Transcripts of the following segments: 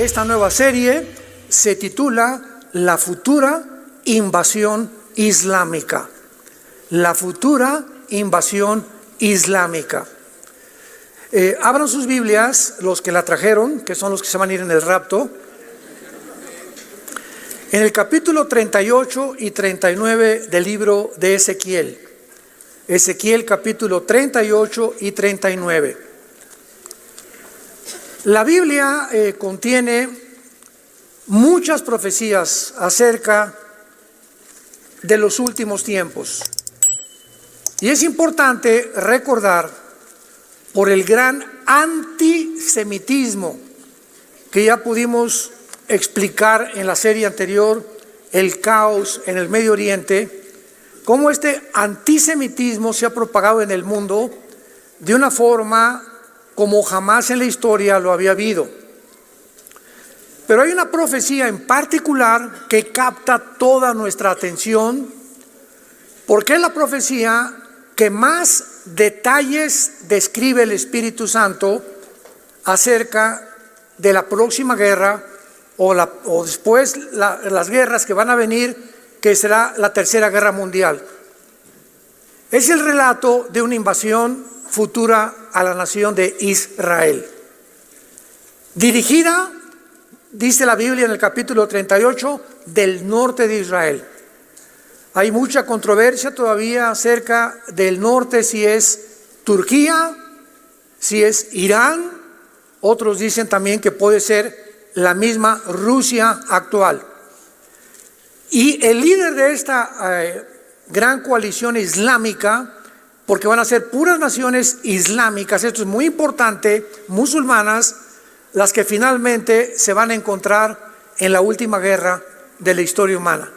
esta nueva serie se titula La futura invasión islámica. La futura invasión islámica. Abran sus Biblias, los que la trajeron, que son los que se van a ir en el rapto. En el capítulo 38 y 39 del libro de Ezequiel. Ezequiel capítulo 38 y 39. La Biblia contiene muchas profecías acerca de los últimos tiempos. Y es importante recordar por el gran antisemitismo que ya pudimos explicar en la serie anterior, el caos en el Medio Oriente, cómo este antisemitismo se ha propagado en el mundo de una forma como jamás en la historia lo había habido. Pero hay una profecía en particular que capta toda nuestra atención, porque es la profecía que más detalles describe el Espíritu Santo acerca de la próxima guerra o después las guerras que van a venir, que será la Tercera Guerra Mundial. Es el relato de una invasión futura a la nación de Israel. Dirigida, dice la Biblia en el capítulo 38, del norte de Israel. Hay mucha controversia todavía acerca del norte, si es Turquía, si es Irán. Otros dicen también que puede ser la misma Rusia actual. Y el líder de esta gran coalición islámica, porque van a ser puras naciones islámicas, esto es muy importante, musulmanas, las que finalmente se van a encontrar en la última guerra de la historia humana.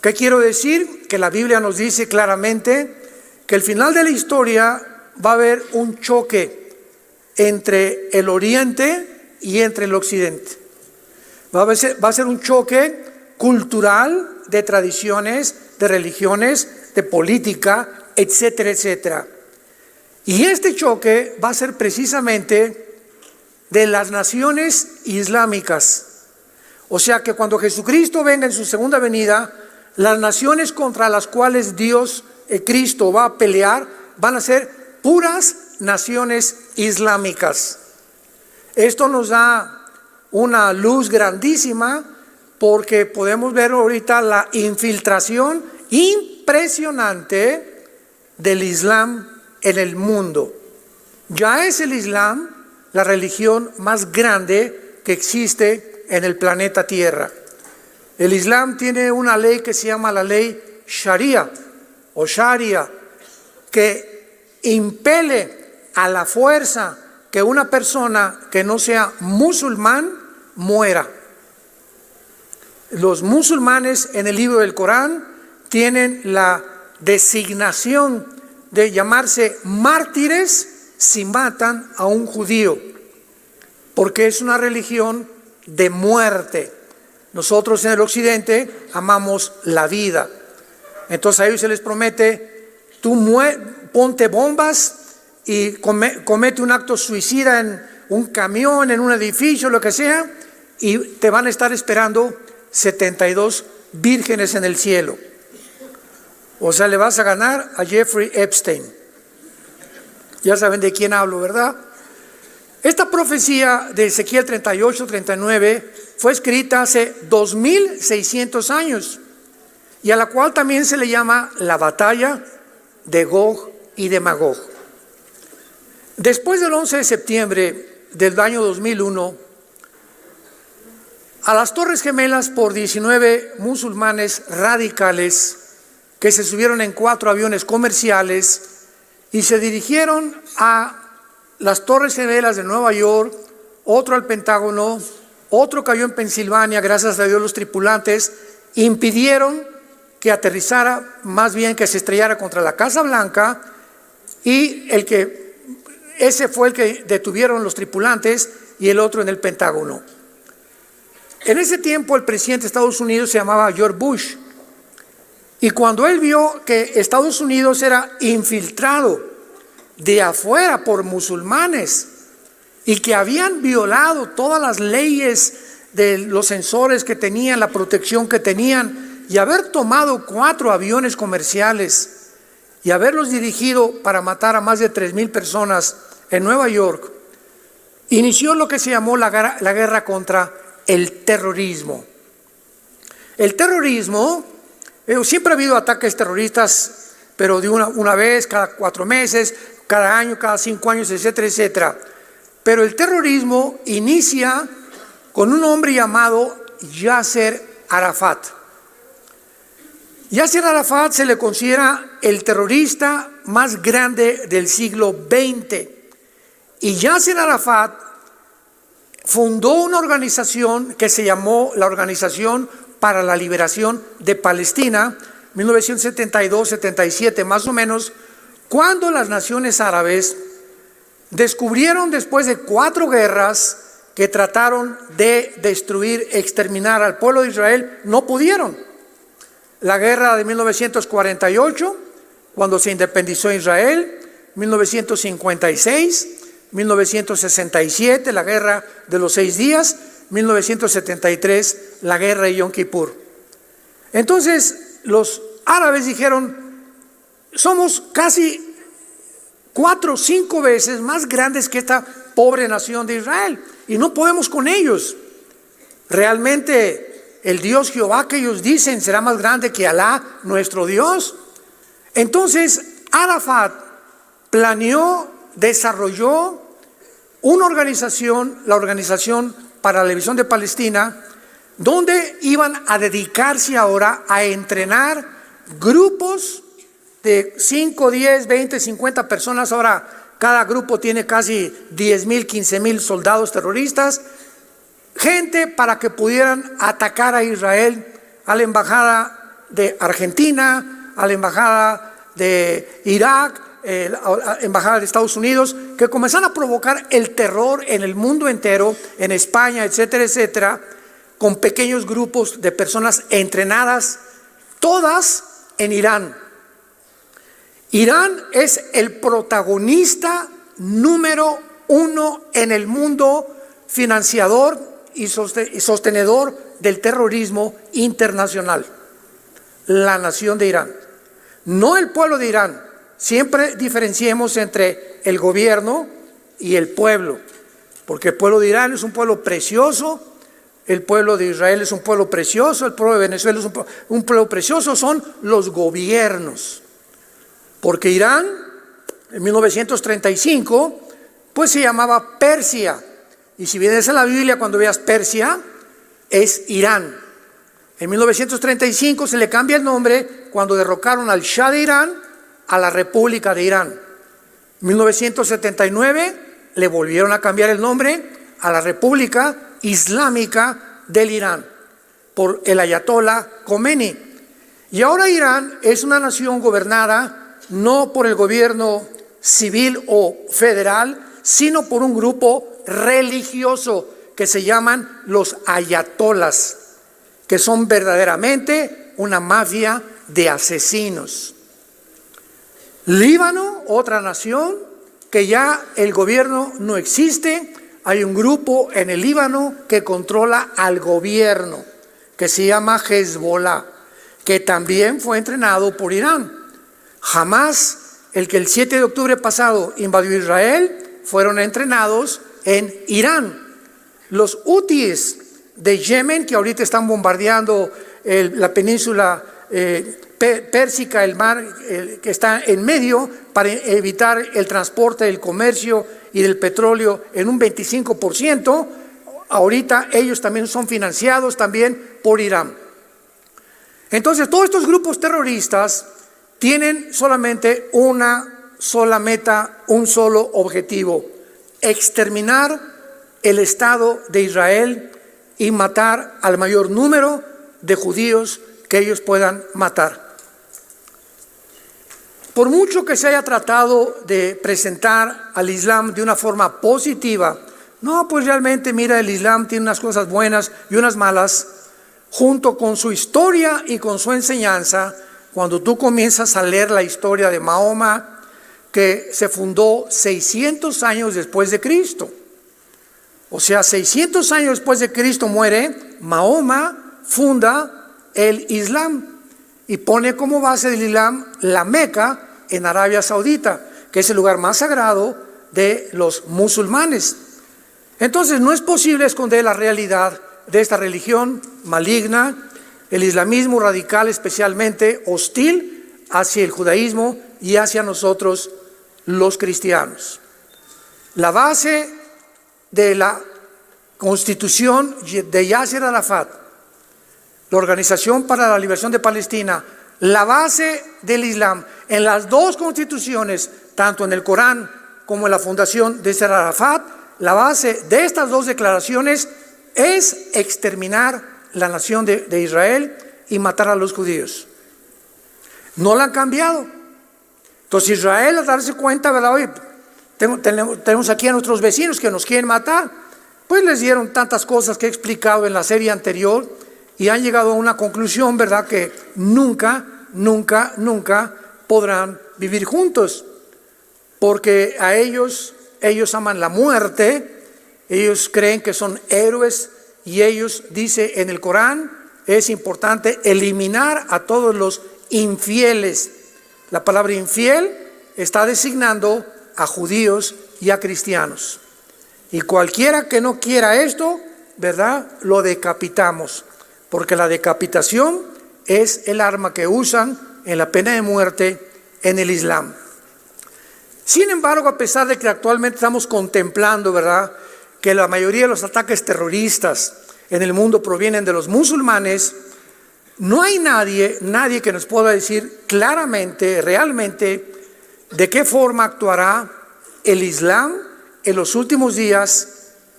¿Qué quiero decir? Que la Biblia nos dice claramente que al final de la historia va a haber un choque entre el oriente y entre el occidente. Va a ser un choque cultural, de tradiciones, de religiones, de política, etcétera, etcétera. Y este choque va a ser precisamente de las naciones islámicas. O sea que cuando Jesucristo venga en su segunda venida, las naciones contra las cuales Cristo va a pelear, van a ser puras naciones islámicas. Esto nos da una luz grandísima, porque podemos ver ahorita la infiltración impresionante del Islam en el mundo. Ya es el Islam la religión más grande que existe en el planeta Tierra. El Islam tiene una ley que se llama la ley Sharia o Sharia, que impele a la fuerza que una persona que no sea musulmán muera. Los musulmanes en el libro del Corán tienen la designación de llamarse mártires si matan a un judío, porque es una religión de muerte. Nosotros en el occidente amamos la vida. Entonces a ellos se les promete, tú ponte bombas y comete un acto suicida en un camión, en un edificio, lo que sea, y te van a estar esperando 72 vírgenes en el cielo. O sea, le vas a ganar a Jeffrey Epstein. Ya saben de quién hablo, ¿verdad? Esta profecía de Ezequiel 38-39 fue escrita hace 2600 años, y a la cual también se le llama la batalla de Gog y de Magog. Después del 11 de septiembre del año 2001, a las Torres Gemelas por 19 musulmanes radicales que se subieron en 4 aviones comerciales y se dirigieron a las Torres Gemelas de Nueva York, otro al Pentágono, otro cayó en Pensilvania. Gracias a Dios los tripulantes impidieron que aterrizara, más bien que se estrellara contra la Casa Blanca, y ese fue el que detuvieron los tripulantes, y el otro en el Pentágono. En ese tiempo el presidente de Estados Unidos se llamaba George Bush, y cuando él vio que Estados Unidos era infiltrado de afuera por musulmanes, y que habían violado todas las leyes de los sensores que tenían, la protección que tenían, y haber tomado 4 aviones comerciales y haberlos dirigido para matar a más de 3,000 personas en Nueva York, inició lo que se llamó la guerra contra el terrorismo. El terrorismo, siempre ha habido ataques terroristas, pero de una vez, cada 4 meses, cada año, cada 5 años, etcétera, etcétera. Pero el terrorismo inicia con un hombre llamado Yasser Arafat. Yasser Arafat se le considera el terrorista más grande del siglo XX. Y Yasser Arafat fundó una organización que se llamó la Organización para la Liberación de Palestina, 1972-77 más o menos, cuando las naciones árabes descubrieron, después de 4 guerras que trataron de destruir, exterminar al pueblo de Israel, no pudieron. La guerra de 1948, cuando se independizó Israel, 1956, 1967, la guerra de los 6 días, 1973, la guerra de Yom Kippur. Entonces los árabes dijeron: somos casi 4 o 5 veces más grandes que esta pobre nación de Israel y no podemos con ellos. Realmente el Dios Jehová que ellos dicen será más grande que Alá, nuestro Dios. Entonces Arafat planeó, desarrolló una organización, la Organización para la Liberación de Palestina, donde iban a dedicarse ahora a entrenar grupos de 5, 10, 20, 50 personas. Ahora cada grupo tiene casi 10,000, 15,000 soldados terroristas, gente para que pudieran atacar a Israel, a la embajada de Argentina, a la embajada de Irak, la embajada de Estados Unidos, que comenzaron a provocar el terror en el mundo entero, en España, etcétera, etcétera, con pequeños grupos de personas entrenadas, todas en Irán. Irán es el protagonista número 1 en el mundo, financiador y sostenedor del terrorismo internacional. La nación de Irán, no el pueblo de Irán. Siempre diferenciemos entre el gobierno y el pueblo, porque el pueblo de Irán es un pueblo precioso, el pueblo de Israel es un pueblo precioso, el pueblo de Venezuela es un pueblo precioso, son los gobiernos. Porque Irán, en 1935, pues se llamaba Persia, y si vienes a la Biblia, cuando veas Persia, es Irán. En 1935 se le cambia el nombre cuando derrocaron al Shah de Irán a la República de Irán. En 1979 le volvieron a cambiar el nombre a la República Islámica del Irán por el ayatolá Khomeini. Y ahora Irán es una nación gobernada no por el gobierno civil o federal, sino por un grupo religioso que se llaman los ayatolas, que son verdaderamente una mafia de asesinos. Líbano, otra nación que ya el gobierno no existe, hay un grupo en el Líbano que controla al gobierno, que se llama Hezbollah, que también fue entrenado por Irán. Jamás, el que el 7 de octubre pasado invadió Israel, fueron entrenados en Irán. Los hutíes de Yemen, que ahorita están bombardeando la península pérsica, el mar que está en medio, para evitar el transporte del comercio y del petróleo en un 25%, ahorita ellos también son financiados también por Irán. Entonces todos estos grupos terroristas tienen solamente una sola meta, un solo objetivo: exterminar el Estado de Israel y matar al mayor número de judíos que ellos puedan matar. Por mucho que se haya tratado de presentar al Islam de una forma positiva, no, pues realmente mira, el Islam tiene unas cosas buenas y unas malas, junto con su historia y con su enseñanza. Cuando tú comienzas a leer la historia de Mahoma, que se fundó 600 años después de Cristo, O sea, 600 años después de Cristo muere, Mahoma funda el Islam y pone como base del Islam la Meca en Arabia Saudita, que es el lugar más sagrado de los musulmanes. Entonces no es posible esconder la realidad de esta religión maligna, el islamismo radical, especialmente hostil hacia el judaísmo y hacia nosotros los cristianos. La base de la constitución de Yasser Arafat, la Organización para la Liberación de Palestina, la base del Islam en las dos constituciones, tanto en el Corán como en la fundación de Yasser Arafat, la base de estas dos declaraciones es exterminar la nación de Israel y matar a los judíos. No la han cambiado. Entonces Israel, al darse cuenta, ¿verdad? Oye, tenemos aquí a nuestros vecinos que nos quieren matar, pues les dieron tantas cosas que he explicado en la serie anterior y han llegado a una conclusión, ¿verdad? Que nunca podrán vivir juntos, porque a ellos aman la muerte, ellos creen que son héroes y ellos, dice en el Corán, es importante eliminar a todos los infieles. La palabra infiel está designando a judíos y a cristianos. Y cualquiera que no quiera esto, ¿verdad? Lo decapitamos, porque la decapitación es el arma que usan en la pena de muerte en el Islam. Sin embargo, a pesar de que actualmente estamos contemplando, ¿verdad?, que la mayoría de los ataques terroristas en el mundo provienen de los musulmanes, no hay nadie que nos pueda decir claramente, realmente, de qué forma actuará el Islam en los últimos días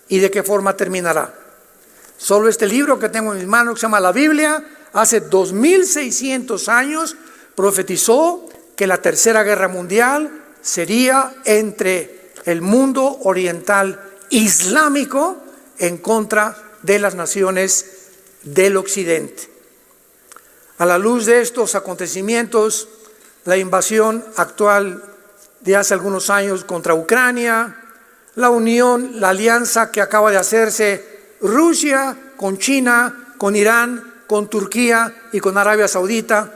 y de qué forma terminará. Solo este libro que tengo en mis manos, que se llama la Biblia, hace 2600 años profetizó que la tercera guerra mundial sería entre el mundo oriental islámico en contra de las naciones del occidente. A la luz de estos acontecimientos, la invasión actual de hace algunos años contra Ucrania, la unión, la alianza que acaba de hacerse Rusia con China, con Irán, con Turquía y con Arabia Saudita,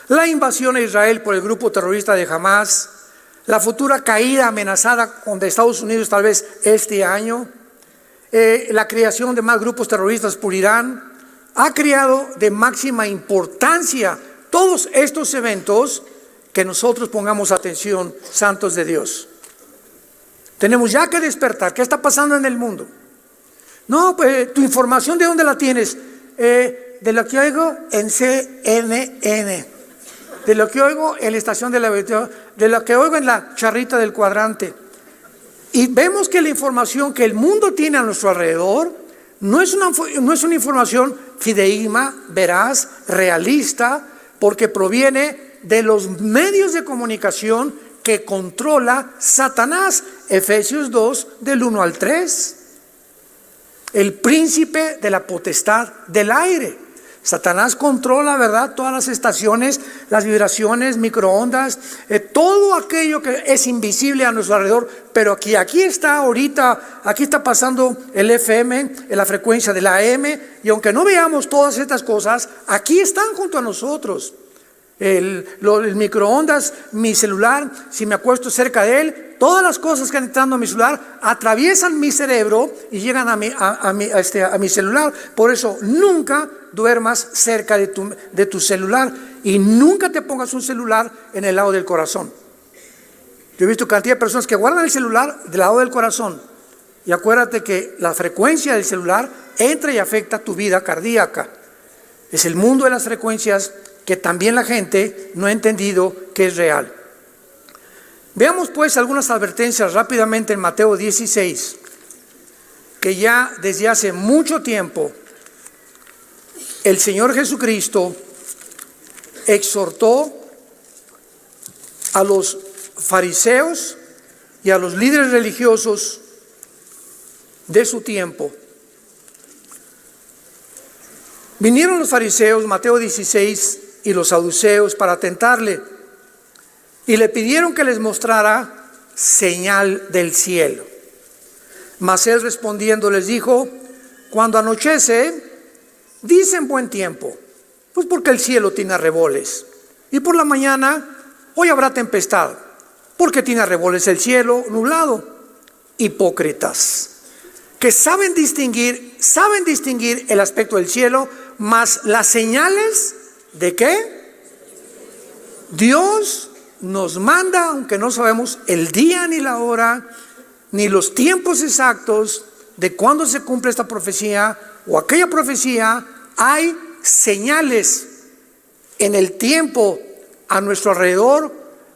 la invasión a Israel por el grupo terrorista de Hamas, la futura caída amenazada de Estados Unidos tal vez este año, la creación de más grupos terroristas por Irán, ha creado de máxima importancia todos estos eventos que nosotros pongamos atención, santos de Dios. Tenemos ya que despertar. ¿Qué está pasando en el mundo? No, pues tu información, ¿de dónde la tienes? De lo que oigo en CNN, de lo que oigo en la estación de lo que oigo en la charrita del cuadrante. Y vemos que la información que el mundo tiene a nuestro alrededor no es una información fidedigna, veraz, realista, porque proviene de los medios de comunicación que controla Satanás. Efesios 2, del 1 al 3. El príncipe de la potestad del aire. Satanás controla, ¿verdad?, todas las estaciones, las vibraciones, microondas, todo aquello que es invisible a nuestro alrededor. Pero aquí está ahorita, aquí está pasando el FM, en la frecuencia de la AM, y aunque no veamos todas estas cosas, aquí están junto a nosotros. El microondas, mi celular, si me acuesto cerca de él, todas las cosas que están entrando a mi celular atraviesan mi cerebro y llegan a mi celular. Por eso nunca duermas cerca de tu celular y nunca te pongas un celular en el lado del corazón. Yo he visto cantidad de personas que guardan el celular del lado del corazón, y acuérdate que la frecuencia del celular entra y afecta tu vida cardíaca. Es el mundo de las frecuencias que también la gente no ha entendido que es real. Veamos pues algunas advertencias rápidamente en Mateo 16, que ya desde hace mucho tiempo el Señor Jesucristo exhortó a los fariseos y a los líderes religiosos de su tiempo. Vinieron los fariseos, Mateo 16, y los saduceos para tentarle, y le pidieron que les mostrara señal del cielo. Mas él respondiendo les dijo: cuando anochece, dicen buen tiempo, pues porque el cielo tiene arreboles. Y por la mañana, hoy habrá tempestad, porque tiene arreboles el cielo nublado. Hipócritas, que saben distinguir el aspecto del cielo, mas las señales ¿de qué? Dios nos manda, aunque no sabemos el día ni la hora, ni los tiempos exactos de cuándo se cumple esta profecía o aquella profecía. Hay señales en el tiempo a nuestro alrededor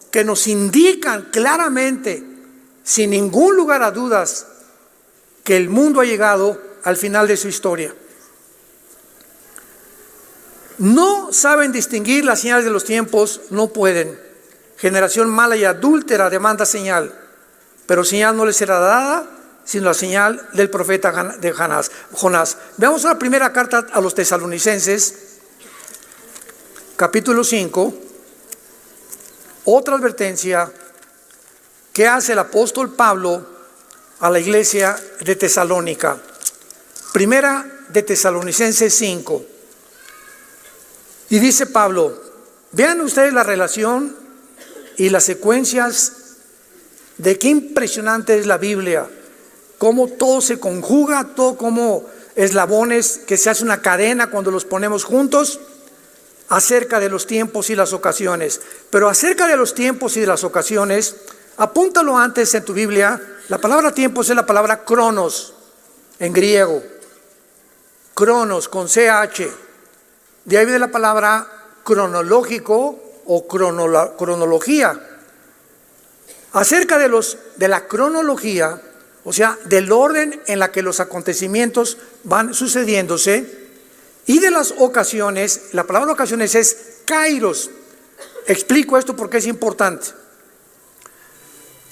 que nos indican claramente, sin ningún lugar a dudas, que el mundo ha llegado al final de su historia. No saben distinguir las señales de los tiempos, no pueden. Generación mala y adúltera demanda señal, pero señal no les será dada, sino la señal del profeta de Jonás. Veamos la primera carta a los tesalonicenses, capítulo 5, otra advertencia que hace el apóstol Pablo a la iglesia de Tesalónica. Primera de Tesalonicenses 5. Y dice Pablo, vean ustedes la relación y las secuencias de qué impresionante es la Biblia, cómo todo se conjuga, todo como eslabones que se hace una cadena cuando los ponemos juntos, acerca de los tiempos y las ocasiones. Pero acerca de los tiempos y de las ocasiones, apúntalo antes en tu Biblia. La palabra tiempos es la palabra cronos en griego. Cronos con CH. De ahí viene la palabra cronológico o cronología. Acerca de la cronología, o sea, del orden en la que los acontecimientos van sucediéndose, y de las ocasiones, la palabra ocasiones es kairos. Explico esto porque es importante.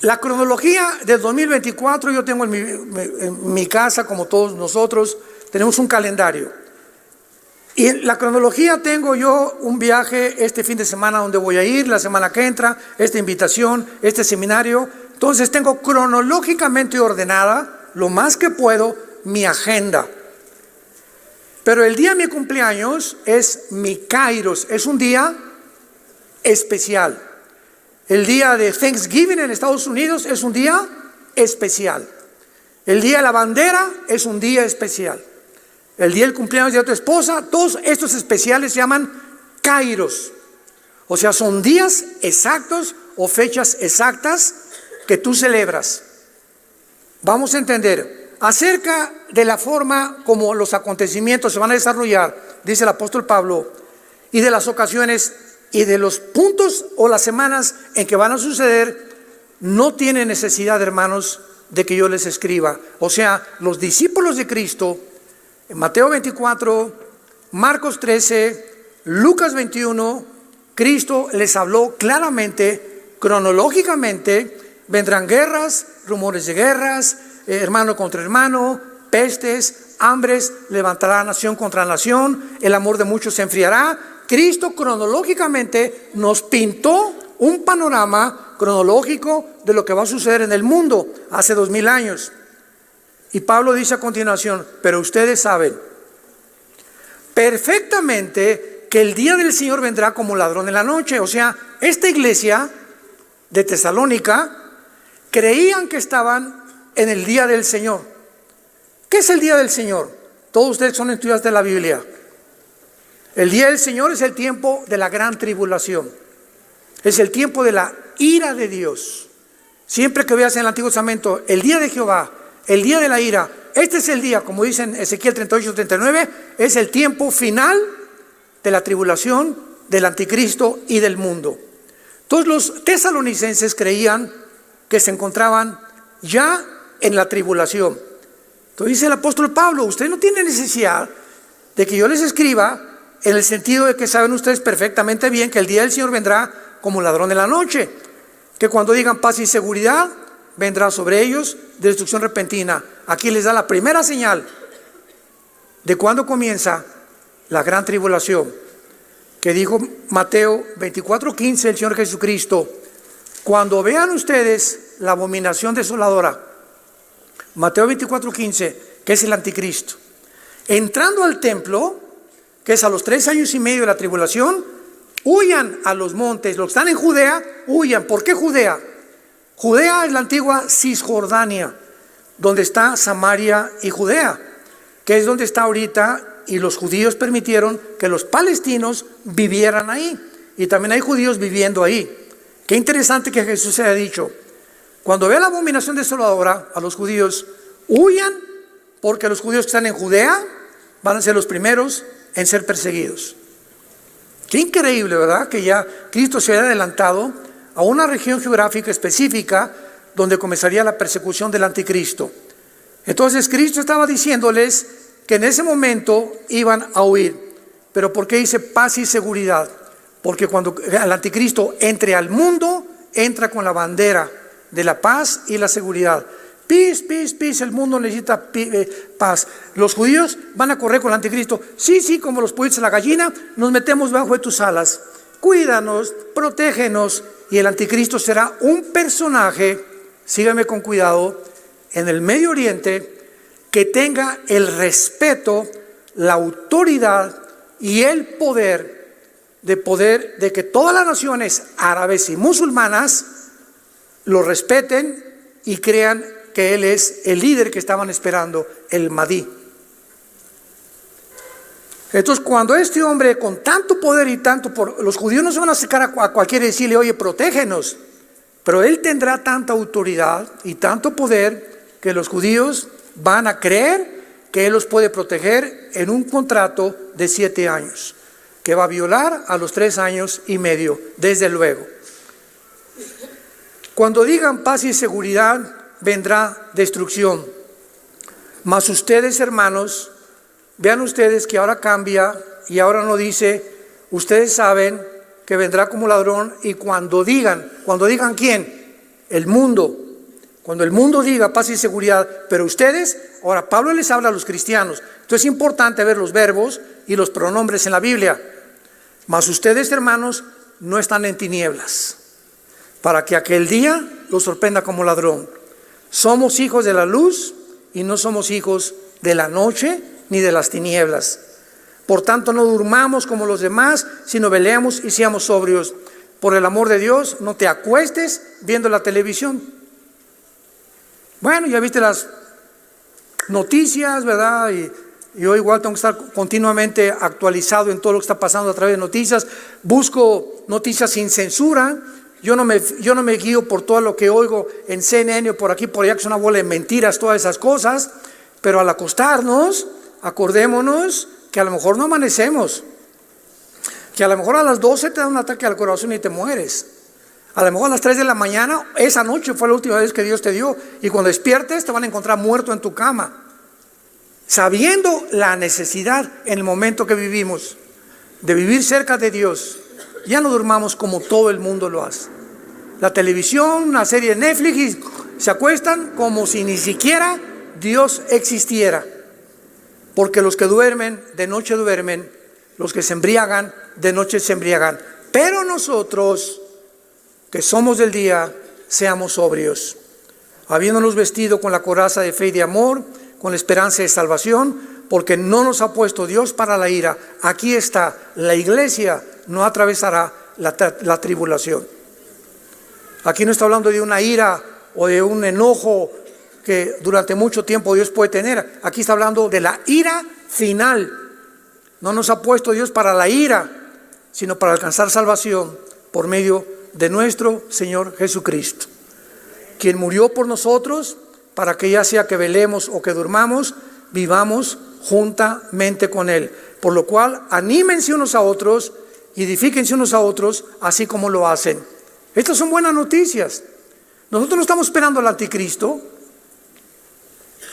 La cronología del 2024, yo tengo en mi casa, como todos nosotros, tenemos un calendario. Y en la cronología tengo yo un viaje este fin de semana donde voy a ir, la semana que entra, esta invitación, este seminario. Entonces tengo cronológicamente ordenada, lo más que puedo, mi agenda. Pero el día de mi cumpleaños es mi kairos, es un día especial. El día de Thanksgiving en Estados Unidos es un día especial. El día de la bandera es un día especial. El día del cumpleaños de tu esposa, todos estos especiales se llaman kairos. O sea, son días exactos o fechas exactas que tú celebras. Vamos a entender. Acerca de la forma como los acontecimientos se van a desarrollar, dice el apóstol Pablo, y de las ocasiones y de los puntos o las semanas en que van a suceder, no tiene necesidad, hermanos, de que yo les escriba. O sea, los discípulos de Cristo, en Mateo 24, Marcos 13, Lucas 21, Cristo les habló claramente, cronológicamente. Vendrán guerras, rumores de guerras, hermano contra hermano, pestes, hambres, levantará nación contra nación, el amor de muchos se enfriará. Cristo cronológicamente nos pintó un panorama cronológico de lo que va a suceder en el mundo hace 2000 años. Y Pablo dice a continuación, pero ustedes saben perfectamente que el día del Señor vendrá como ladrón en la noche. O sea, esta iglesia de Tesalónica creían que estaban en el día del Señor. ¿Qué es el día del Señor? Todos ustedes son estudiantes de la Biblia. El día del Señor es el tiempo de la gran tribulación. Es el tiempo de la ira de Dios. Siempre que veas en el Antiguo Testamento el día de Jehová, el día de la ira, este es el día, como dice en Ezequiel 38-39, es el tiempo final de la tribulación, del anticristo y del mundo. Todos los tesalonicenses creían que se encontraban ya en la tribulación. Entonces dice el apóstol Pablo, usted no tiene necesidad de que yo les escriba, en el sentido de que saben ustedes perfectamente bien que el día del Señor vendrá como ladrón en la noche, que cuando digan paz y seguridad, vendrá sobre ellos destrucción repentina. Aquí les da la primera señal de cuándo comienza la gran tribulación, que dijo Mateo 24:15 el Señor Jesucristo: cuando vean ustedes la abominación desoladora Mateo 24:15, que es el anticristo. Entrando al templo, que es a los 3 años y medio de la tribulación, huyan a los montes. Los que están en Judea, huyan. ¿Por qué Judea? Judea es la antigua Cisjordania, donde está Samaria y Judea, que es donde está ahorita, y los judíos permitieron que los palestinos vivieran ahí, y también hay judíos viviendo ahí. Qué interesante que Jesús se haya dicho: cuando vea la abominación desoladora, a los judíos, huyan, porque los judíos que están en Judea van a ser los primeros en ser perseguidos. Qué increíble, ¿verdad? Que ya Cristo se haya adelantado a una región geográfica específica donde comenzaría la persecución del anticristo. Entonces Cristo estaba diciéndoles que en ese momento iban a huir. Pero ¿por qué dice paz y seguridad? Porque cuando el anticristo entre al mundo, entra con la bandera de la paz y la seguridad. Peace, peace, peace. El mundo necesita paz. Los judíos van a correr con el anticristo. Sí, como los pollitos a la gallina, nos metemos bajo de tus alas. Cuídanos, protégenos. Y el anticristo será un personaje, síganme con cuidado, en el Medio Oriente, que tenga el respeto, la autoridad y el poder de que todas las naciones árabes y musulmanas lo respeten y crean que él es el líder que estaban esperando, el Mahdi. Entonces, cuando este hombre con tanto poder y tanto los judíos no se van a acercar a cualquiera y decirle: oye, protégenos, pero él tendrá tanta autoridad y tanto poder que los judíos van a creer que él los puede proteger en un contrato de 7 años, que va a violar a los 3 años y medio, desde luego. Cuando digan paz y seguridad, vendrá destrucción. Mas ustedes, hermanos, vean ustedes que ahora cambia y ahora no dice: ustedes saben que vendrá como ladrón. Y cuando digan ¿quién? El mundo. Cuando el mundo diga paz y seguridad, pero ustedes, ahora Pablo les habla a los cristianos. Entonces es importante ver los verbos y los pronombres en la Biblia. Mas ustedes, hermanos, no están en tinieblas, para que aquel día los sorprenda como ladrón. Somos hijos de la luz y no somos hijos de la noche ni de las tinieblas. Por tanto, no durmamos como los demás, sino velemos y seamos sobrios. Por el amor de Dios, no te acuestes viendo la televisión. Bueno, ya viste las noticias, ¿verdad? Y yo igual tengo que estar continuamente actualizado en todo lo que está pasando a través de noticias. Busco noticias sin censura. Yo no me guío por todo lo que oigo en CNN o por aquí, por allá, que es una bola de mentiras, todas esas cosas. Pero al acostarnos, acordémonos que a lo mejor no amanecemos, que a lo mejor a las 12 te da un ataque al corazón y te mueres. A lo mejor a las 3 de la mañana, esa noche fue la última vez que Dios te dio, y cuando despiertes te van a encontrar muerto en tu cama. Sabiendo la necesidad en el momento que vivimos de vivir cerca de Dios, ya no durmamos como todo el mundo lo hace. La televisión, una serie de Netflix, y se acuestan como si ni siquiera Dios existiera. Porque los que duermen, de noche duermen; los que se embriagan, de noche se embriagan. Pero nosotros, que somos del día, seamos sobrios, habiéndonos vestido con la coraza de fe y de amor, con la esperanza de salvación, porque no nos ha puesto Dios para la ira. Aquí está, la iglesia no atravesará la tribulación. Aquí no está hablando de una ira o de un enojo que durante mucho tiempo Dios puede tener. Aquí está hablando de la ira final. No nos ha puesto Dios para la ira, sino para alcanzar salvación por medio de nuestro Señor Jesucristo, quien murió por nosotros, para que ya sea que velemos o que durmamos, vivamos juntamente con Él. Por lo cual, anímense unos a otros y edifíquense unos a otros, así como lo hacen. Estas son buenas noticias. Nosotros no estamos esperando al anticristo.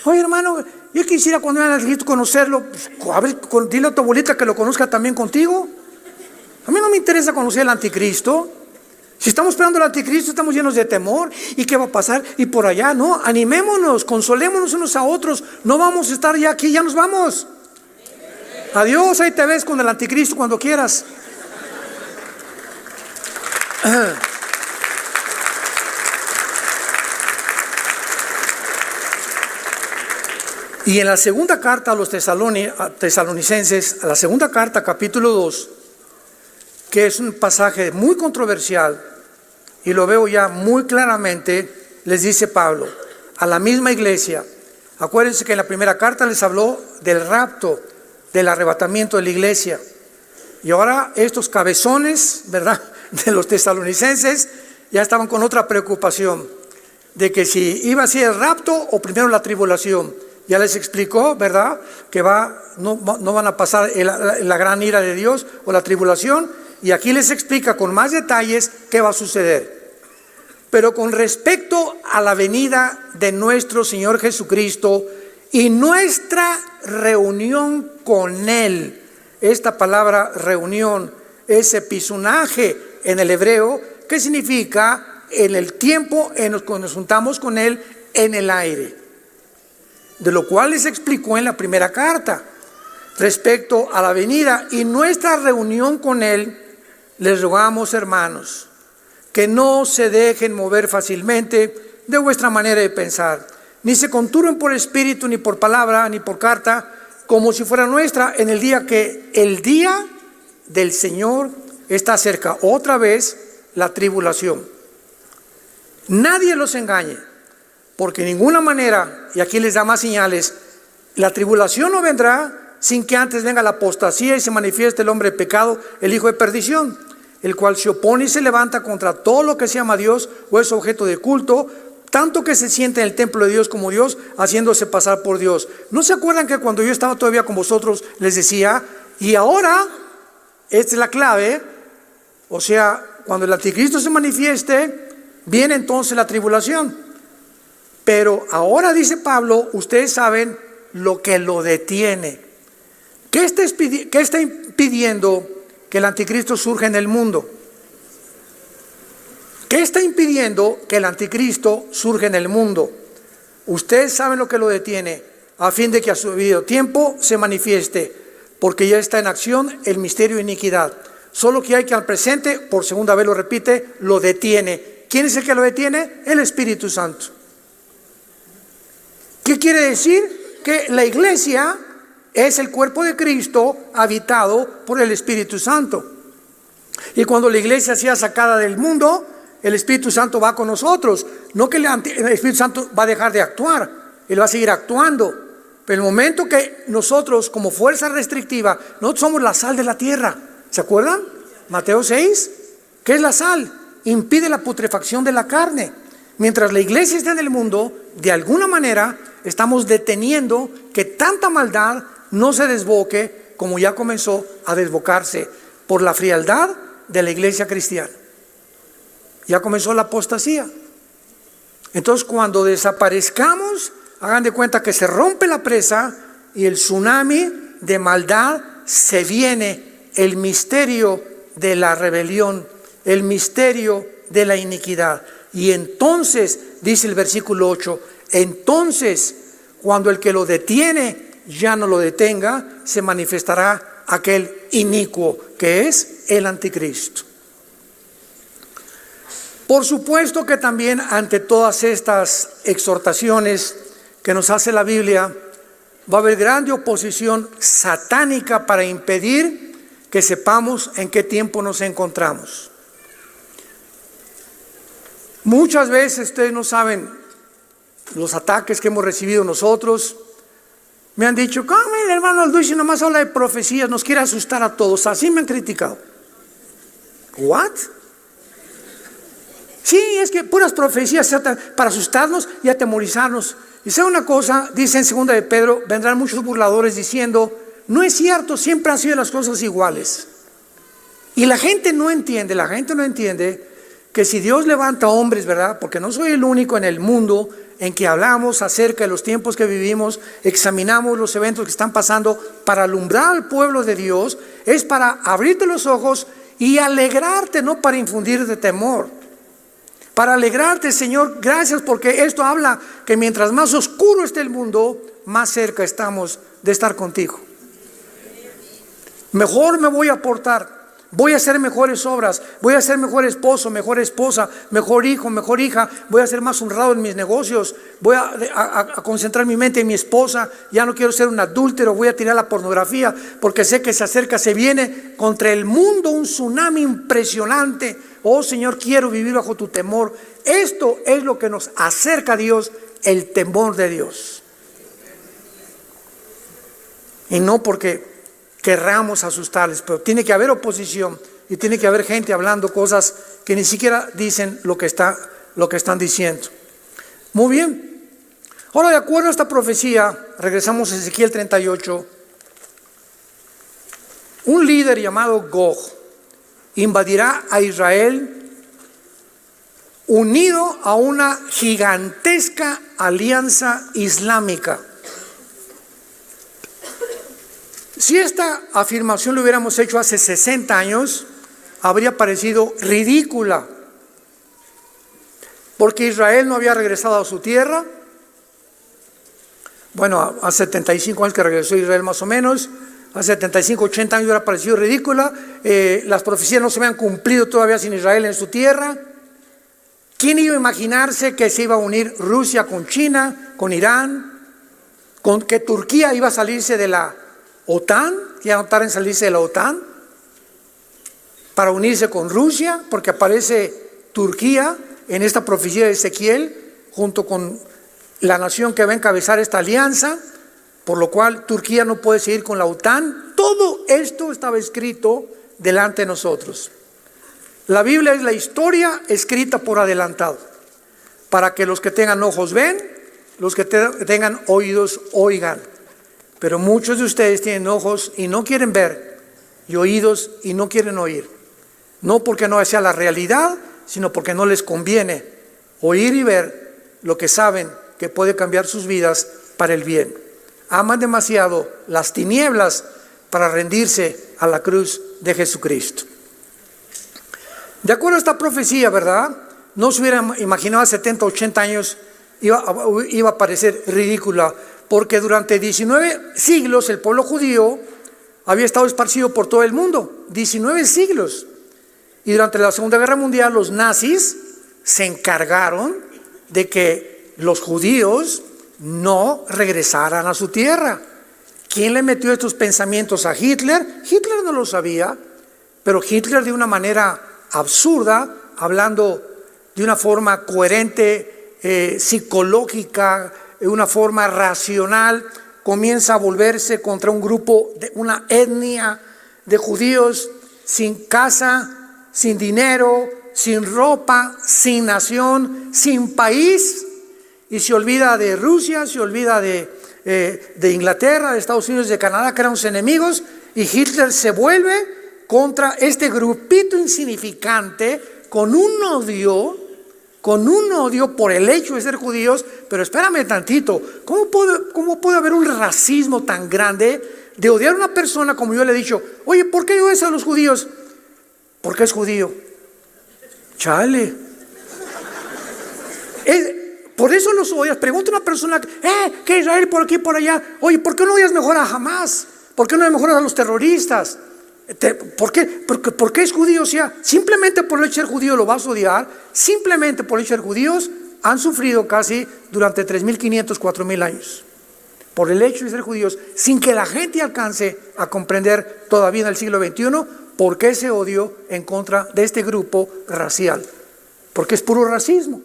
Oye, hermano, yo quisiera cuando venga el anticristo conocerlo. A ver, dile a tu abuelita que lo conozca también contigo. A mí no me interesa conocer al anticristo. Si estamos esperando al anticristo, estamos llenos de temor. ¿Y qué va a pasar? Y por allá, no, animémonos, consolémonos unos a otros. No vamos a estar ya aquí, ya nos vamos. Adiós, ahí te ves con el anticristo cuando quieras. Y en la segunda carta a los tesalonicenses, a la segunda carta, capítulo 2, que es un pasaje muy controversial, y lo veo ya muy claramente, les dice Pablo a la misma iglesia. Acuérdense que en la primera carta les habló del rapto, del arrebatamiento de la iglesia. Y ahora estos cabezones, ¿verdad?, de los tesalonicenses ya estaban con otra preocupación, de que si iba a ser el rapto o primero la tribulación. Ya les explicó, ¿verdad?, que no van a pasar la gran ira de Dios o la tribulación. Y aquí les explica con más detalles qué va a suceder. Pero con respecto a la venida de nuestro Señor Jesucristo y nuestra reunión con Él, esta palabra reunión es episonaje en el hebreo, que significa en el tiempo en el que nos juntamos con Él en el aire, de lo cual les explicó en la primera carta. Respecto a la venida y nuestra reunión con Él, les rogamos, hermanos, que no se dejen mover fácilmente de vuestra manera de pensar, ni se conturben por espíritu, ni por palabra, ni por carta, como si fuera nuestra, en el día que el día del Señor está cerca. Otra vez la tribulación. Nadie los engañe, porque de ninguna manera, y aquí les da más señales, la tribulación no vendrá sin que antes venga la apostasía y se manifieste el hombre de pecado, el hijo de perdición, el cual se opone y se levanta contra todo lo que se llama Dios o es objeto de culto, tanto que se siente en el templo de Dios como Dios, haciéndose pasar por Dios. ¿No se acuerdan que cuando yo estaba todavía con vosotros les decía, y ahora, esta es la clave, o sea, cuando el anticristo se manifieste, viene entonces la tribulación? Pero ahora, dice Pablo, ustedes saben lo que lo detiene. ¿Qué está impidiendo que el anticristo surja en el mundo? ¿Qué está impidiendo que el anticristo surja en el mundo? Ustedes saben lo que lo detiene, a fin de que a su debido tiempo se manifieste, porque ya está en acción el misterio de iniquidad. Solo que hay que al presente, por segunda vez lo repite, lo detiene. ¿Quién es el que lo detiene? El Espíritu Santo. ¿Qué quiere decir? Que la iglesia es el cuerpo de Cristo habitado por el Espíritu Santo. Y cuando la iglesia sea sacada del mundo, el Espíritu Santo va con nosotros. No que el Espíritu Santo va a dejar de actuar, Él va a seguir actuando. Pero el momento que nosotros, como fuerza restrictiva, nosotros somos la sal de la tierra. ¿Se acuerdan? Mateo 6. ¿Qué es la sal? Impide la putrefacción de la carne. Mientras la iglesia está en el mundo, de alguna manera estamos deteniendo que tanta maldad no se desboque como ya comenzó a desbocarse por la frialdad de la iglesia cristiana. Ya comenzó la apostasía. Entonces, cuando desaparezcamos, hagan de cuenta que se rompe la presa y el tsunami de maldad se viene, el misterio de la rebelión, el misterio de la iniquidad. Y entonces, dice el versículo 8, entonces, cuando el que lo detiene ya no lo detenga, se manifestará aquel inicuo que es el anticristo. Por supuesto que también ante todas estas exhortaciones que nos hace la Biblia, va a haber grande oposición satánica para impedir que sepamos en qué tiempo nos encontramos. Muchas veces ustedes no saben los ataques que hemos recibido nosotros. Me han dicho, ¿cómo el hermano Alducci nomás habla de profecías, nos quiere asustar a todos? Así me han criticado. ¿What? Sí, es que puras profecías para asustarnos y atemorizarnos. Y sabe una cosa, dice en 2 de Pedro, vendrán muchos burladores diciendo, no es cierto, siempre han sido las cosas iguales. Y la gente no entiende que si Dios levanta hombres, ¿verdad? Porque no soy el único en el mundo en que hablamos acerca de los tiempos que vivimos, examinamos los eventos que están pasando para alumbrar al pueblo de Dios, es para abrirte los ojos y alegrarte, no para infundirte temor. Para alegrarte, Señor, gracias, porque esto habla que mientras más oscuro esté el mundo, más cerca estamos de estar contigo. Mejor me voy a portar, Voy a hacer mejores obras, voy a ser mejor esposo, mejor esposa, mejor hijo, mejor hija, voy a ser más honrado en mis negocios, voy a concentrar mi mente en mi esposa, ya no quiero ser un adúltero, voy a tirar la pornografía porque sé que se acerca, se viene contra el mundo un tsunami impresionante. Oh Señor, quiero vivir bajo tu temor. Esto es lo que nos acerca a Dios, el temor de Dios. Y no porque querramos asustarles, pero tiene que haber oposición y tiene que haber gente hablando cosas que ni siquiera dicen lo que están diciendo. Muy bien. Ahora, de acuerdo a esta profecía, regresamos a Ezequiel 38. Un líder llamado Gog invadirá a Israel unido a una gigantesca alianza islámica. Si esta afirmación lo hubiéramos hecho hace 60 años, habría parecido ridícula, porque Israel no había regresado a su tierra. Bueno, hace 75 años que regresó Israel más o menos, hace 75, 80 años hubiera parecido ridícula. Las profecías no se habían cumplido todavía sin Israel en su tierra. ¿Quién iba a imaginarse que se iba a unir Rusia con China, con Irán, que Turquía iba a salirse de la OTAN, que ya no tarda en salirse de la OTAN, para unirse con Rusia, porque aparece Turquía en esta profecía de Ezequiel, junto con la nación que va a encabezar esta alianza, por lo cual Turquía no puede seguir con la OTAN. Todo esto estaba escrito delante de nosotros. La Biblia es la historia escrita por adelantado, para que los que tengan ojos ven, los que tengan oídos oigan. Pero muchos de ustedes tienen ojos y no quieren ver, y oídos y no quieren oír. No porque no sea la realidad, sino porque no les conviene oír y ver lo que saben que puede cambiar sus vidas para el bien. Aman demasiado las tinieblas para rendirse a la cruz de Jesucristo. De acuerdo a esta profecía, ¿verdad? No se hubiera imaginado hace 70, 80 años iba a parecer ridícula, porque durante 19 siglos el pueblo judío había estado esparcido por todo el mundo, 19 siglos. Y durante la Segunda Guerra Mundial los nazis se encargaron de que los judíos no regresaran a su tierra. ¿Quién le metió estos pensamientos a Hitler? Hitler no lo sabía, pero Hitler de una manera absurda, hablando de una forma coherente, psicológica, de una forma racional, comienza a volverse contra un grupo, una etnia de judíos sin casa, sin dinero, sin ropa, sin nación, sin país, y se olvida de Rusia, se olvida de Inglaterra, de Estados Unidos, de Canadá, que eran sus enemigos, y Hitler se vuelve contra este grupito insignificante con un odio por el hecho de ser judíos. Pero espérame tantito, ¿cómo puede haber un racismo tan grande de odiar a una persona como yo le he dicho? Oye, ¿por qué odias a los judíos? Porque es judío. Chale. Por eso los odias. Pregunta a una persona, que Israel por aquí y por allá. Oye, ¿por qué no odias mejor a Hamás? ¿Por qué no mejoras a los terroristas? ¿Por qué? Porque es judío. O sea, simplemente por el hecho de ser judío lo vas a odiar. Simplemente por el hecho de ser judíos han sufrido casi durante 3.500, 4.000 años. Por el hecho de ser judíos, sin que la gente alcance a comprender todavía en el siglo XXI por qué ese odio en contra de este grupo racial. Porque es puro racismo.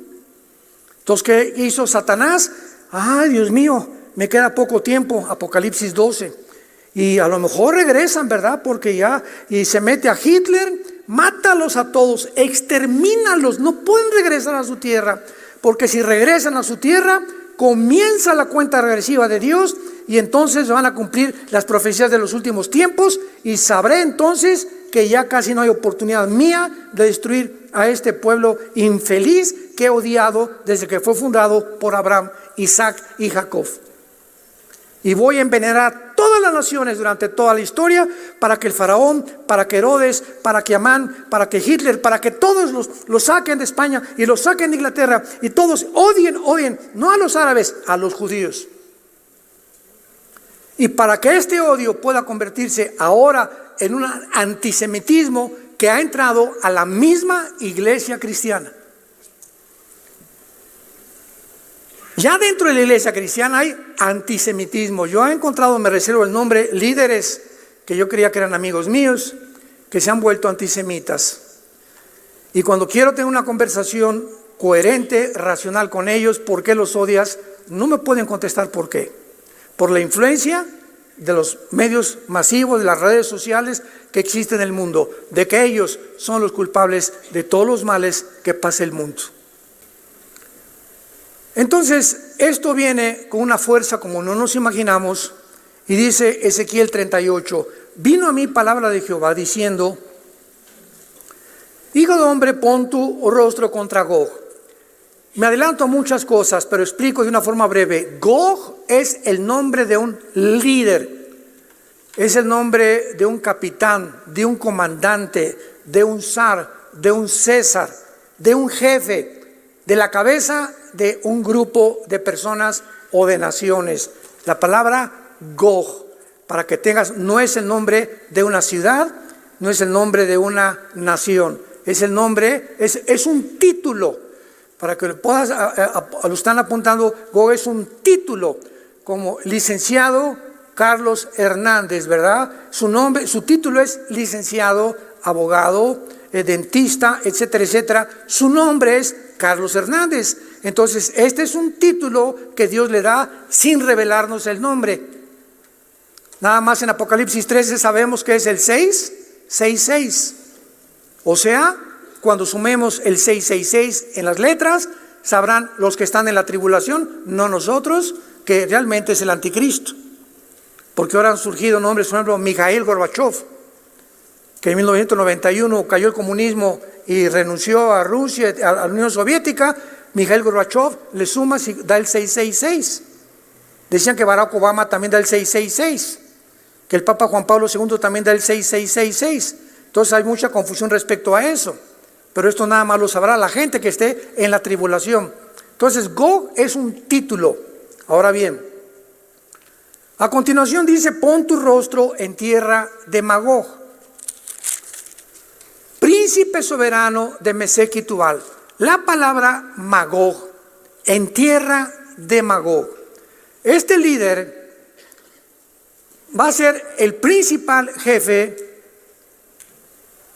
Entonces, ¿qué hizo Satanás? Ay, Dios mío, me queda poco tiempo. Apocalipsis 12. Y a lo mejor regresan, ¿verdad? Porque ya, y se mete a Hitler, mátalos a todos, extermínalos, no pueden regresar a su tierra, porque si regresan a su tierra, comienza la cuenta regresiva de Dios, y entonces van a cumplir las profecías de los últimos tiempos, y sabré entonces que ya casi no hay oportunidad mía de destruir a este pueblo infeliz que he odiado desde que fue fundado por Abraham, Isaac y Jacob. Y voy a envenenar a todas las naciones durante toda la historia, para que el faraón, para que Herodes, para que Amán, para que Hitler, para que todos los saquen de España y los saquen de Inglaterra, y todos odien, no a los árabes, a los judíos. Y para que este odio pueda convertirse ahora en un antisemitismo que ha entrado a la misma iglesia cristiana. Ya dentro de la iglesia cristiana hay antisemitismo. Yo he encontrado, me reservo el nombre, líderes que yo creía que eran amigos míos, que se han vuelto antisemitas. Y cuando quiero tener una conversación coherente, racional con ellos, ¿por qué los odias? No me pueden contestar por qué. Por la influencia de los medios masivos, de las redes sociales que existen en el mundo, de que ellos son los culpables de todos los males que pasa el mundo. Entonces, esto viene con una fuerza como no nos imaginamos, y dice Ezequiel 38, vino a mí palabra de Jehová diciendo, hijo de hombre, pon tu rostro contra Gog. Me adelanto a muchas cosas, pero explico de una forma breve. Gog es el nombre de un líder, es el nombre de un capitán, de un comandante, de un zar, de un césar, de un jefe, de la cabeza de un grupo de personas o de naciones. La palabra Gog, para que tengas, no es el nombre de una ciudad, no es el nombre de una nación, es el nombre, es un título. Para que puedas, lo están apuntando, Gog es un título, como licenciado Carlos Hernández, ¿verdad? Su nombre, su título es licenciado, abogado, dentista, etcétera, etcétera. Su nombre es Carlos Hernández. Entonces, este es un título que Dios le da sin revelarnos el nombre. Nada más en Apocalipsis 13 sabemos que es el 666. O sea, cuando sumemos el 666 en las letras, sabrán los que están en la tribulación, no nosotros, que realmente es el anticristo. Porque ahora han surgido nombres, por ejemplo, Mikhail Gorbachev, que en 1991 cayó el comunismo y renunció a Rusia, a la Unión Soviética. Mikhail Gorbachev le suma y da el 666. Decían que Barack Obama también da el 666, que el Papa Juan Pablo II también da el 6666. Entonces hay mucha confusión respecto a eso. Pero esto nada más lo sabrá la gente que esté en la tribulación. Entonces, Gog es un título. Ahora bien, a continuación dice, pon tu rostro en tierra de Magog, príncipe soberano de Mesec y Tubal. La palabra Magog, en tierra de Magog. Este líder va a ser el principal jefe,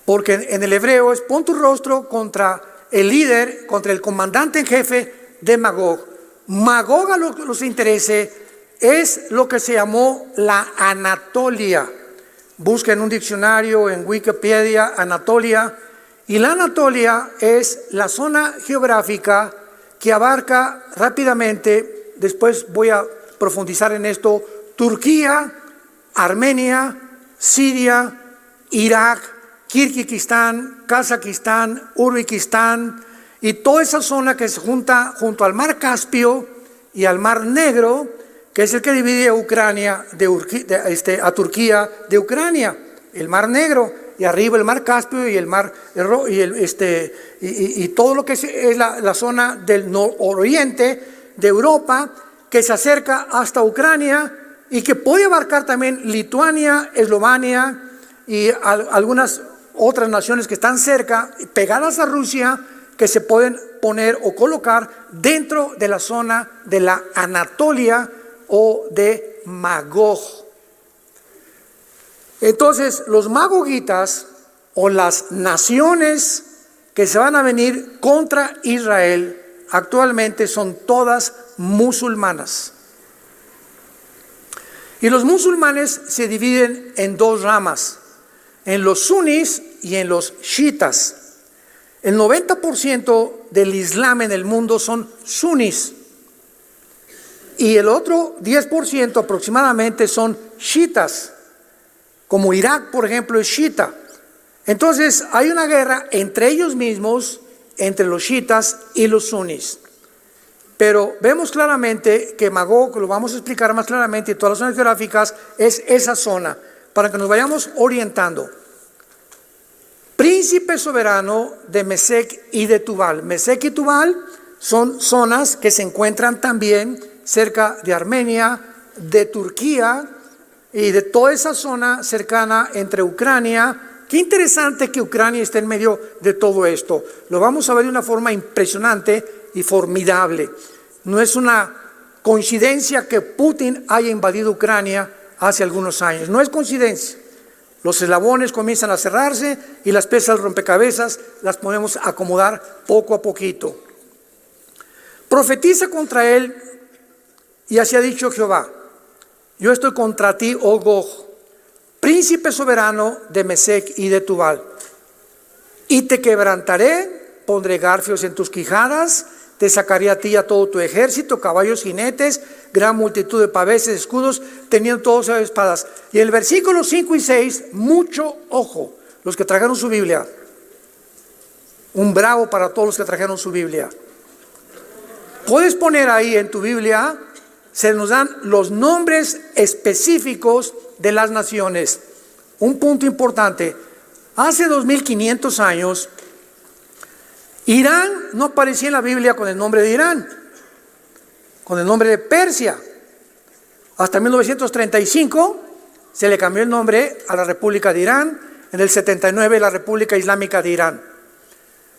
porque en el hebreo es pon tu rostro contra el líder, contra el comandante en jefe de Magog. Magog, a lo que nos interese, es lo que se llamó la Anatolia. Busquen un diccionario en Wikipedia, Anatolia. Y la Anatolia es la zona geográfica que abarca rápidamente, después voy a profundizar en esto, Turquía, Armenia, Siria, Irak, Kirguistán, Kazajistán, Uzbekistán y toda esa zona que se junta junto al mar Caspio y al mar Negro, que es el que divide a Ucrania a Turquía de Ucrania, el mar Negro, y arriba el mar Caspio y el mar y todo lo que es la zona del nororiente de Europa, que se acerca hasta Ucrania y que puede abarcar también Lituania, Eslovenia y algunas otras naciones que están cerca, pegadas a Rusia, que se pueden poner o colocar dentro de la zona de la Anatolia o de Magog. Entonces, los magogitas o las naciones que se van a venir contra Israel actualmente son todas musulmanas. Y los musulmanes se dividen en dos ramas, en los sunnis y en los chiitas. El 90% del Islam en el mundo son sunnis y el otro 10% aproximadamente son chiitas, como Irak, por ejemplo, es chiita. Entonces hay una guerra entre ellos mismos, entre los chiitas y los sunnis. Pero vemos claramente que Magog, lo vamos a explicar más claramente, y todas las zonas geográficas es esa zona, para que nos vayamos orientando. Príncipe soberano de Mesec y de Tubal. Mesec y Tubal son zonas que se encuentran también cerca de Armenia, de Turquía y de toda esa zona cercana entre Ucrania, Qué interesante que Ucrania esté en medio de todo esto. Lo vamos a ver de una forma impresionante y formidable. No es una coincidencia que Putin haya invadido Ucrania hace algunos años. No es coincidencia. Los eslabones comienzan a cerrarse y las piezas del rompecabezas las podemos acomodar poco a poquito. Profetiza contra él y así ha dicho Jehová: yo estoy contra ti, oh Gog, príncipe soberano de Mesec y de Tubal, y te quebrantaré, pondré garfios en tus quijadas, te sacaré a ti y a todo tu ejército, caballos, jinetes, gran multitud de paveses, escudos, teniendo todos espadas. Y en el versículo 5 y 6, mucho ojo, los que trajeron su Biblia. Un bravo para todos los que trajeron su Biblia. Puedes poner ahí en tu Biblia, se nos dan los nombres específicos de las naciones. Un punto importante: hace 2500 años, Irán no aparecía en la Biblia con el nombre de Irán, con el nombre de Persia. Hasta 1935 se le cambió el nombre a la República de Irán, en el 79 la República Islámica de Irán.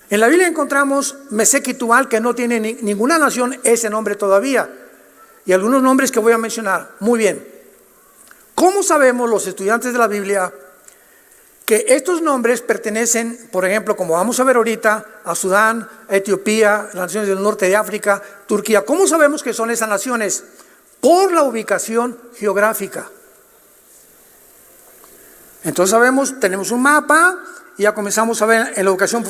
En la Biblia encontramos Mesec y Tubal, que no tiene ninguna nación ese nombre todavía, y algunos nombres que voy a mencionar. Muy bien, ¿cómo sabemos los estudiantes de la Biblia que estos nombres pertenecen, por ejemplo, como vamos a ver ahorita, a Sudán, a Etiopía, las naciones del norte de África, Turquía? ¿Cómo sabemos que son esas naciones? Por la ubicación geográfica. Entonces sabemos, tenemos un mapa y ya comenzamos a ver en la ubicación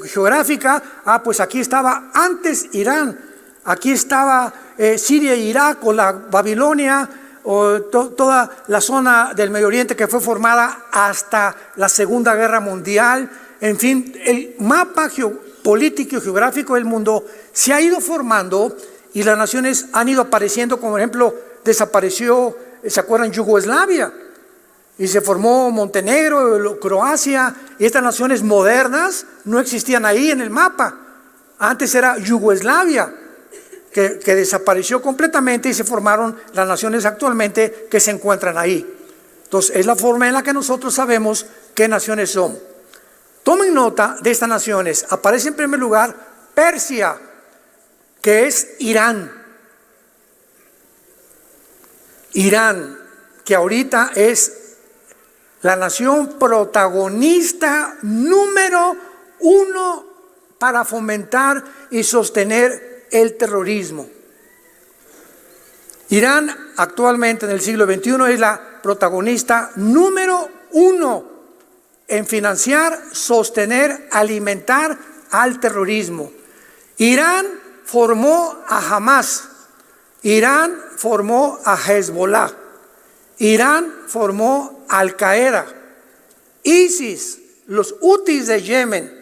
geográfica. Pues aquí estaba antes Irán, aquí estaba Siria e Irak, o la Babilonia, o toda la zona del Medio Oriente que fue formada hasta la Segunda Guerra Mundial. En fin, el mapa geopolítico y geográfico del mundo se ha ido formando y las naciones han ido apareciendo. Como por ejemplo, desapareció, ¿se acuerdan? Yugoslavia, y se formó Montenegro, Croacia, y estas naciones modernas no existían ahí en el mapa. Antes era Yugoslavia, que desapareció completamente, y se formaron las naciones actualmente que se encuentran ahí. Entonces es la forma en la que nosotros sabemos qué naciones son. Tomen nota de estas naciones. Aparece en primer lugar Persia, que es Irán. Irán, que ahorita es la nación protagonista número 1 para fomentar y sostener el terrorismo. Irán actualmente en el siglo XXI es la protagonista número 1 en financiar, sostener, alimentar al terrorismo. Irán formó a Hamas, Irán formó a Hezbollah, Irán formó a Al-Qaeda, ISIS, los hutis de Yemen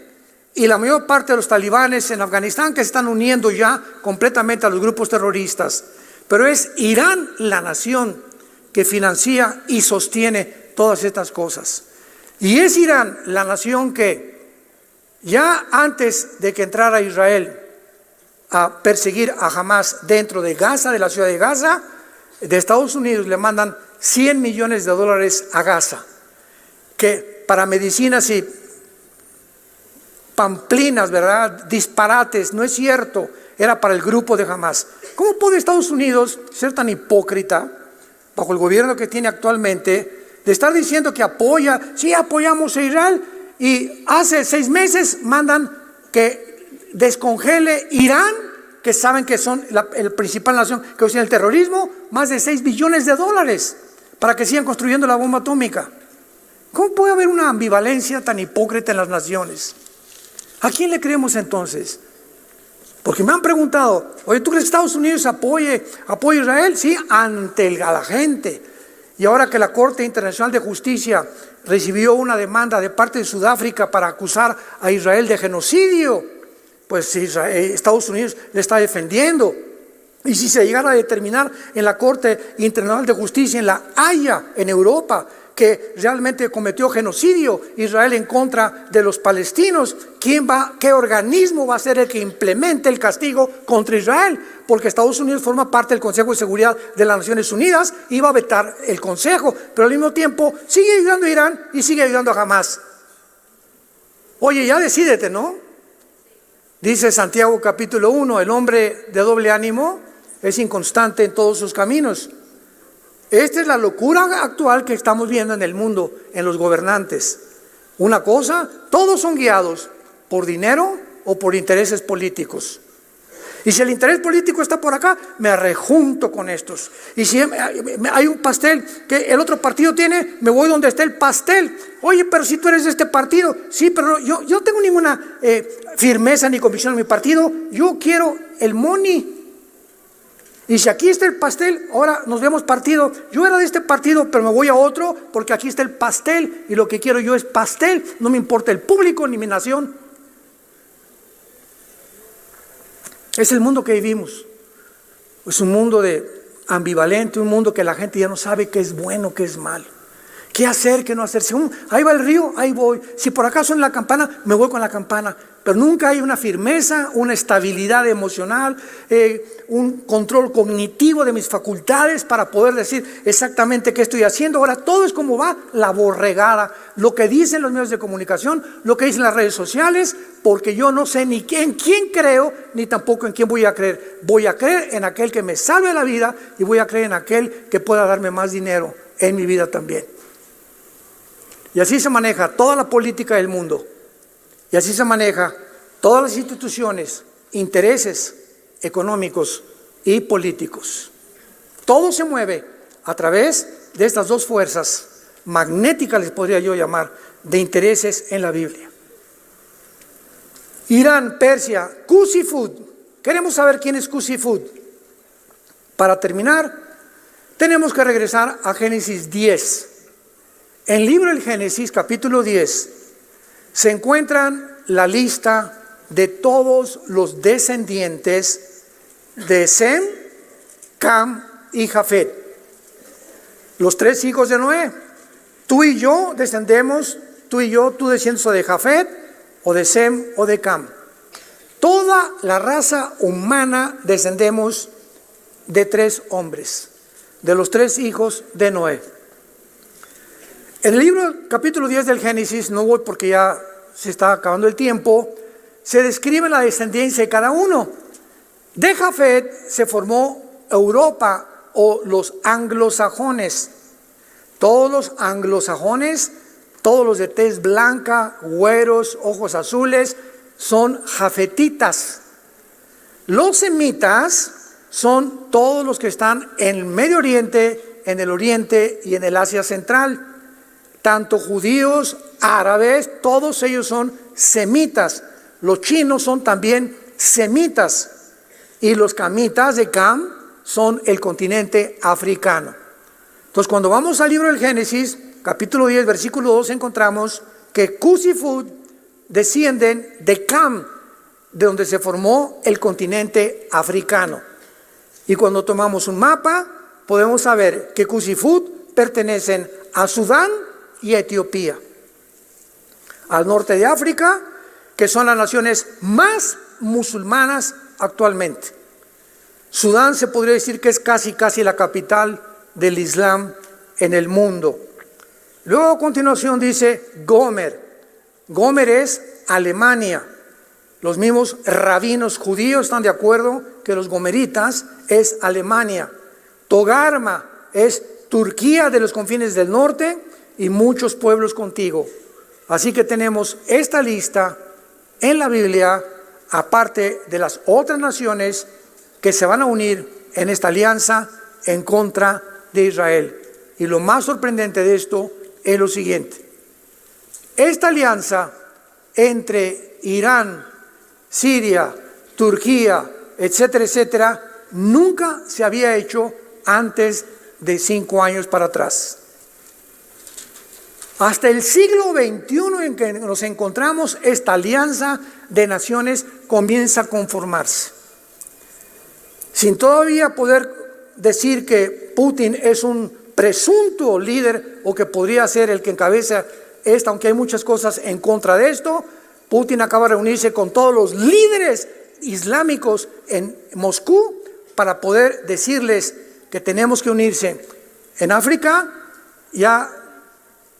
y la mayor parte de los talibanes en Afganistán, que se están uniendo ya completamente a los grupos terroristas. Pero es Irán la nación que financia y sostiene todas estas cosas. Y es Irán la nación que ya antes de que entrara Israel a perseguir a Hamas dentro de Gaza, de la ciudad de Gaza, de Estados Unidos le mandan $100 millones a Gaza, que para medicinas y pamplinas, ¿verdad?, disparates, no es cierto, era para el grupo de Hamas. ¿Cómo puede Estados Unidos ser tan hipócrita bajo el gobierno que tiene actualmente, de estar diciendo que apoya, sí apoyamos a Israel, y hace 6 meses mandan que descongele Irán, que saben que son el principal nación que usa el terrorismo, más de $6 billones para que sigan construyendo la bomba atómica? ¿Cómo puede haber una ambivalencia tan hipócrita en las naciones? ¿A quién le creemos entonces? Porque me han preguntado, oye, ¿tú crees que Estados Unidos apoya a Israel? Sí, ante la gente. Y ahora que la Corte Internacional de Justicia recibió una demanda de parte de Sudáfrica para acusar a Israel de genocidio, pues Estados Unidos le está defendiendo. Y si se llegara a determinar en la Corte Internacional de Justicia en La Haya, en Europa, que realmente cometió genocidio Israel en contra de los palestinos, ¿qué organismo va a ser el que implemente el castigo contra Israel? Porque Estados Unidos forma parte del Consejo de Seguridad de las Naciones Unidas y va a vetar el Consejo, pero al mismo tiempo sigue ayudando a Irán y sigue ayudando a Hamas. Oye, ya decídete, ¿no? Dice Santiago capítulo 1, el hombre de doble ánimo es inconstante en todos sus caminos. Esta es la locura actual que estamos viendo en el mundo, en los gobernantes. Una cosa, todos son guiados por dinero o por intereses políticos. Y si el interés político está por acá, me rejunto con estos. Y si hay un pastel que el otro partido tiene, me voy donde esté el pastel. Oye, pero si tú eres de este partido, sí, pero yo no tengo ninguna firmeza ni convicción en mi partido. Yo quiero el money. Y si aquí está el pastel, ahora nos vemos partido. Yo era de este partido, pero me voy a otro porque aquí está el pastel. Y lo que quiero yo es pastel. No me importa el público ni mi nación. Es el mundo que vivimos. Es un mundo ambivalente, un mundo que la gente ya no sabe qué es bueno, qué es malo. ¿Qué hacer, qué no hacer? Según, ahí va el río, ahí voy. Si por acaso en la campana, me voy con la campana. Pero nunca hay una firmeza, una estabilidad emocional, un control cognitivo de mis facultades para poder decir exactamente qué estoy haciendo. Ahora todo es como va la borregada, lo que dicen los medios de comunicación, lo que dicen las redes sociales, porque yo no sé ni en quién creo, ni tampoco en quién voy a creer. Voy a creer en aquel que me salve la vida y voy a creer en aquel que pueda darme más dinero en mi vida también. Y así se maneja toda la política del mundo. Y así se maneja todas las instituciones, intereses económicos y políticos. Todo se mueve a través de estas dos fuerzas magnéticas, les podría yo llamar, de intereses en la Biblia. Irán, Persia, Qusifud. Queremos saber quién es Qusifud. Para terminar, tenemos que regresar a Génesis 10. En el libro del Génesis, capítulo 10, se encuentran la lista de todos los descendientes de Sem, Cam y Jafet. Los tres hijos de Noé. Tú y yo descendemos, tú desciendes o de Jafet, o de Sem, o de Cam. Toda la raza humana descendemos de tres hombres, de los tres hijos de Noé. En el libro, capítulo 10 del Génesis, no voy porque ya se está acabando el tiempo, se describe la descendencia de cada uno. De Jafet se formó Europa o los anglosajones. Todos los anglosajones, todos los de tez blanca, güeros, ojos azules, son jafetitas. Los semitas son todos los que están en el Medio Oriente, en el Oriente y en el Asia Central. Tanto judíos, árabes, todos ellos son semitas. Los chinos son también semitas. Y los camitas de Cam son el continente africano. Entonces, cuando vamos al libro del Génesis, capítulo 10, versículo 2, encontramos que Qusifud descienden de Cam, de donde se formó el continente africano. Y cuando tomamos un mapa, podemos saber que Qusifud pertenecen a Sudán y Etiopía, al norte de África, que son las naciones más musulmanas actualmente. Sudán se podría decir que es casi la capital del Islam en el mundo. Luego a continuación dice Gomer. Gomer es Alemania. Los mismos rabinos judíos están de acuerdo que los gomeritas es Alemania. Togarma es Turquía de los confines del norte y muchos pueblos contigo. Así que tenemos esta lista en la Biblia, aparte de las otras naciones que se van a unir en esta alianza en contra de Israel. Y lo más sorprendente de esto es lo siguiente. Esta alianza entre Irán, Siria, Turquía, etcétera, etcétera, nunca se había hecho antes de 5 años para atrás. Hasta el siglo XXI en que nos encontramos, esta alianza de naciones comienza a conformarse. Sin todavía poder decir que Putin es un presunto líder o que podría ser el que encabeza esta, aunque hay muchas cosas en contra de esto, Putin acaba de reunirse con todos los líderes islámicos en Moscú para poder decirles que tenemos que unirse. En África ya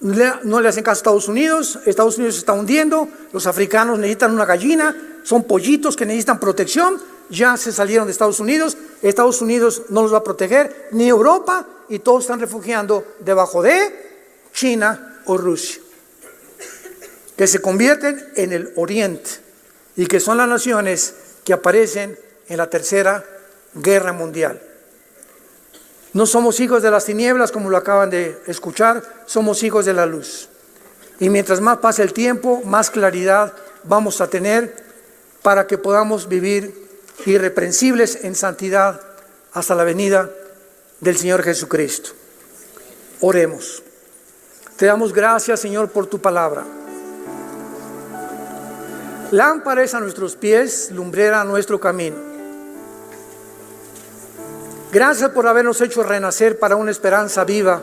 no le hacen caso a Estados Unidos se está hundiendo, los africanos necesitan una gallina, son pollitos que necesitan protección, ya se salieron de Estados Unidos no los va a proteger, ni Europa, y todos están refugiando debajo de China o Rusia, que se convierten en el Oriente y que son las naciones que aparecen en la Tercera Guerra Mundial. No somos hijos de las tinieblas, como lo acaban de escuchar, somos hijos de la luz. Y mientras más pase el tiempo, más claridad vamos a tener para que podamos vivir irreprensibles en santidad hasta la venida del Señor Jesucristo. Oremos. Te damos gracias, Señor, por tu palabra. Lámpara es a nuestros pies, lumbrera a nuestro camino. Gracias por habernos hecho renacer para una esperanza viva.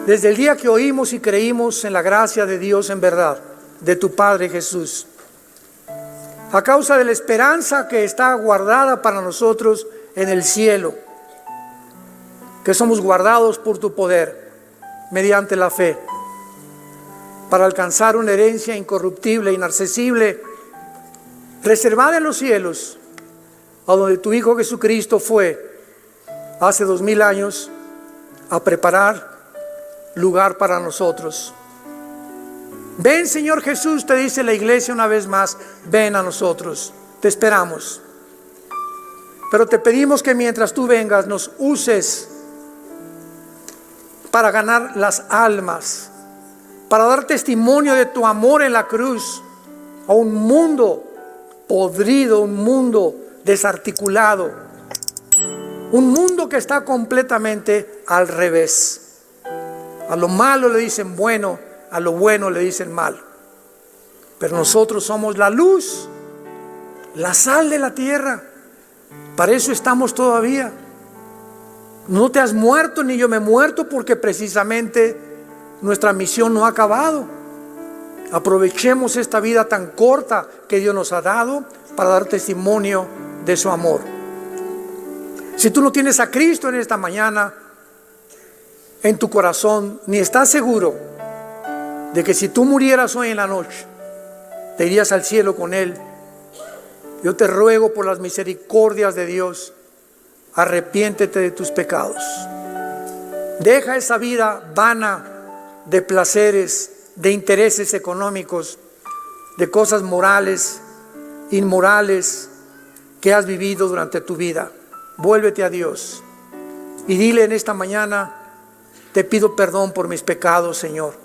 Desde el día que oímos y creímos en la gracia de Dios en verdad, de tu Padre Jesús. A causa de la esperanza que está guardada para nosotros en el cielo. Que somos guardados por tu poder, mediante la fe. Para alcanzar una herencia incorruptible, inaccesible, reservada en los cielos, a donde tu Hijo Jesucristo fue hace 2000 años a preparar lugar para nosotros. Ven, Señor Jesús, te dice la iglesia una vez más, ven a nosotros, te esperamos. Pero te pedimos que mientras tú vengas nos uses para ganar las almas, para dar testimonio de tu amor en la cruz a un mundo podrido, un mundo desarticulado, un mundo que está completamente al revés. A lo malo le dicen bueno, a lo bueno le dicen malo. Pero nosotros somos la luz, la sal de la tierra. Para eso estamos todavía. No te has muerto ni yo me he muerto, porque precisamente nuestra misión no ha acabado. Aprovechemos esta vida tan corta que Dios nos ha dado para dar testimonio de su amor. Si tú no tienes a Cristo en esta mañana en tu corazón, ni estás seguro de que si tú murieras hoy en la noche te irías al cielo con Él, yo te ruego por las misericordias de Dios, arrepiéntete de tus pecados. Deja esa vida vana de placeres, de intereses económicos, de cosas morales, inmorales que has vivido durante tu vida. Vuélvete a Dios y dile en esta mañana: te pido perdón por mis pecados, Señor.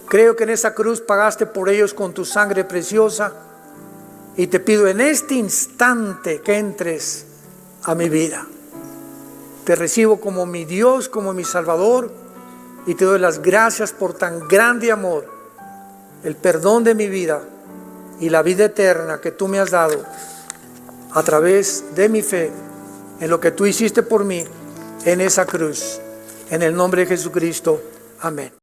Creo que en esa cruz pagaste por ellos con tu sangre preciosa, y te pido en este instante que entres a mi vida. Te recibo como mi Dios, como mi Salvador, y te doy las gracias por tan grande amor, el perdón de mi vida y la vida eterna que tú me has dado a través de mi fe en lo que tú hiciste por mí en esa cruz. En el nombre de Jesucristo. Amén.